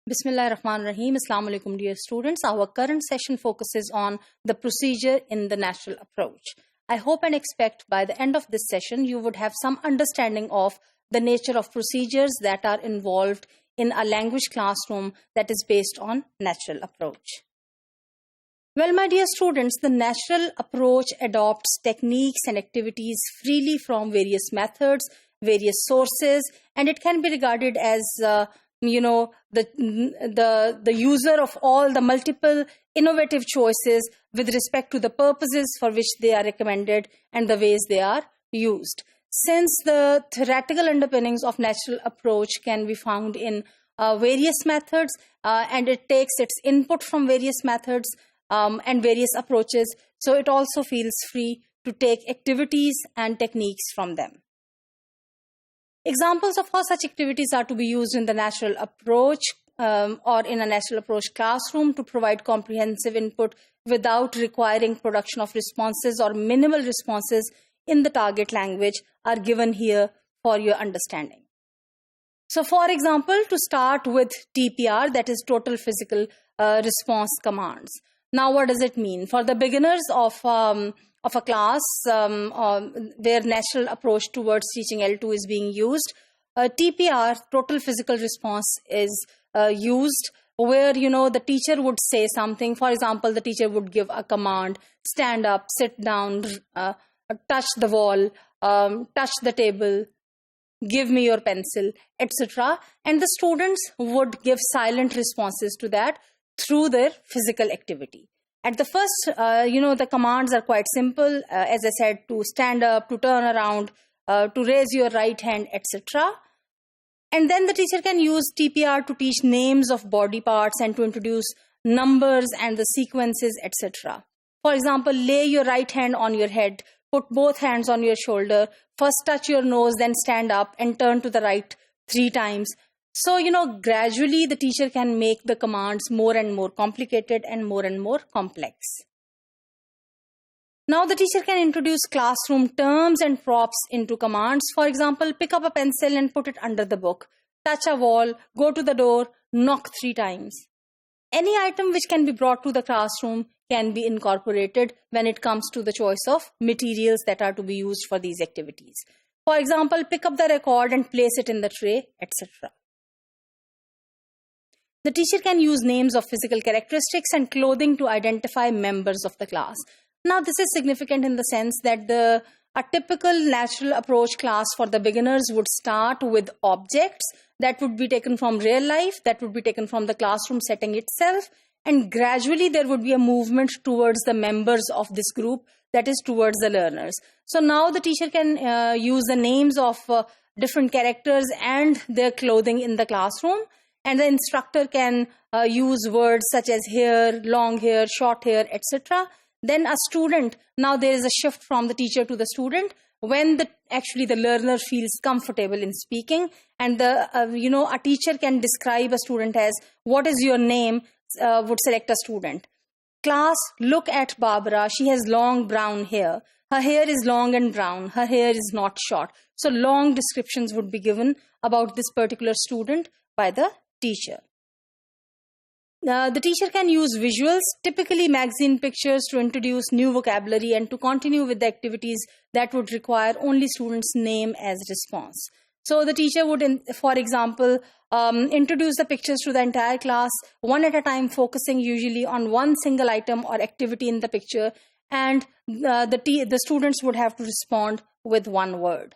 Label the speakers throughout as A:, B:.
A: Bismillahirrahmanirrahim. Assalamu alaikum, dear students. Our current session focuses on the procedure in the natural approach. I hope and expect by the end of this session, you would have some understanding of the nature of procedures that are involved in a language classroom that is based on natural approach. Well, my dear students, the natural approach adopts techniques and activities freely from various methods, various sources, and it can be regarded as the user of all the multiple innovative choices with respect to the purposes for which they are recommended and the ways they are used. Since the theoretical underpinnings of natural approach can be found in various methods and it takes its input from various methods and various approaches, so it also feels free to take activities and techniques from them. Examples of how such activities are to be used in the natural approach or in a natural approach classroom to provide comprehensive input without requiring production of responses or minimal responses in the target language are given here for your understanding. So, for example, to start with TPR, that is Total Physical Response Commands. Now, what does it mean? For the beginners of a class where natural approach towards teaching L2 is being used, TPR, Total Physical Response, is used where, the teacher would say something. For example, the teacher would give a command: stand up, sit down, touch the wall, touch the table, give me your pencil, etc. And the students would give silent responses to that through their physical activity. At the first, the commands are quite simple, as I said, to stand up, to turn around, to raise your right hand, etc. And then the teacher can use TPR to teach names of body parts and to introduce numbers and the sequences, etc. For example, lay your right hand on your head, put both hands on your shoulder, first touch your nose, then stand up and turn to the right 3 times. So, gradually the teacher can make the commands more and more complicated and more complex. Now the teacher can introduce classroom terms and props into commands. For example, pick up a pencil and put it under the book, touch a wall, go to the door, knock 3 times. Any item which can be brought to the classroom can be incorporated when it comes to the choice of materials that are to be used for these activities. For example, pick up the record and place it in the tray, etc. The teacher can use names of physical characteristics and clothing to identify members of the class. Now, this is significant in the sense that a typical natural approach class for the beginners would start with objects that would be taken from real life, that would be taken from the classroom setting itself, and gradually there would be a movement towards the members of this group, that is towards the learners. So now the teacher can use the names of different characters and their clothing in the classroom. And the instructor can use words such as hair, long hair, short hair, etc. Then a student, now there is a shift from the teacher to the student when the learner feels comfortable in speaking, and a teacher can describe a student as, what is your name, would select a student. Class, look at Barbara. She has long brown hair. Her hair is long and brown. Her hair is not short. So long descriptions would be given about this particular student by the teacher. The teacher can use visuals, typically magazine pictures, to introduce new vocabulary and to continue with the activities that would require only students' name as response. So the teacher would, for example, introduce the pictures to the entire class, one at a time, focusing usually on one single item or activity in the picture, and the students would have to respond with one word.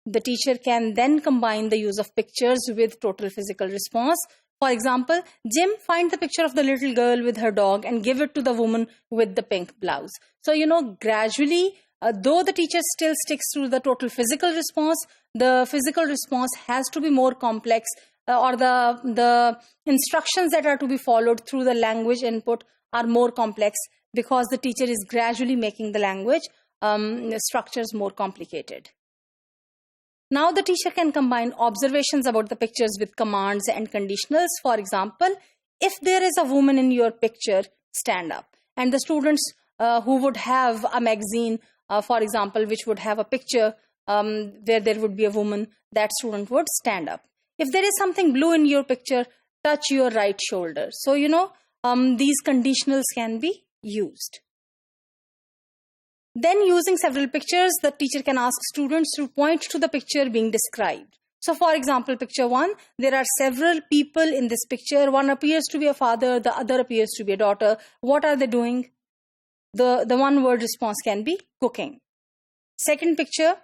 A: The teacher can then combine the use of pictures with total physical response. For example, Jim, find the picture of the little girl with her dog and give it to the woman with the pink blouse. So, gradually, though the teacher still sticks to the total physical response, the physical response has to be more complex, or the instructions that are to be followed through the language input are more complex because the teacher is gradually making the language structures more complicated. Now the teacher can combine observations about the pictures with commands and conditionals. For example, if there is a woman in your picture, stand up. And the students who would have a magazine, for example, which would have a picture where there would be a woman, that student would stand up. If there is something blue in your picture, touch your right shoulder. So, these conditionals can be used. Then, using several pictures, the teacher can ask students to point to the picture being described. So, for example, picture 1, there are several people in this picture. One appears to be a father, the other appears to be a daughter. What are they doing? The one-word response can be cooking. Second picture,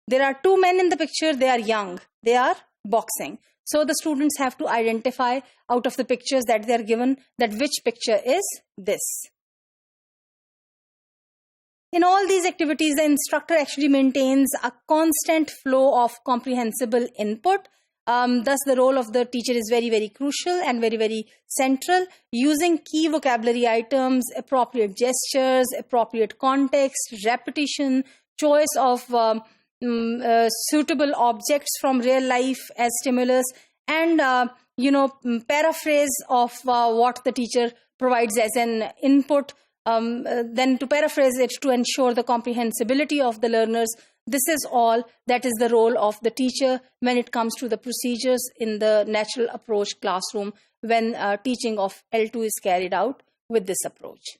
A: there are 2 men in the picture. They are young. They are boxing. So, the students have to identify out of the pictures that they are given that which picture is this. In all these activities, the instructor actually maintains a constant flow of comprehensible input. Thus, the role of the teacher is very, very crucial and very, very central. Using key vocabulary items, appropriate gestures, appropriate context, repetition, choice of suitable objects from real life as stimulus, and paraphrase of what the teacher provides as an input. Then to paraphrase it to ensure the comprehensibility of the learners. This is all that is the role of the teacher when it comes to the procedures in the natural approach classroom when teaching of L2 is carried out with this approach.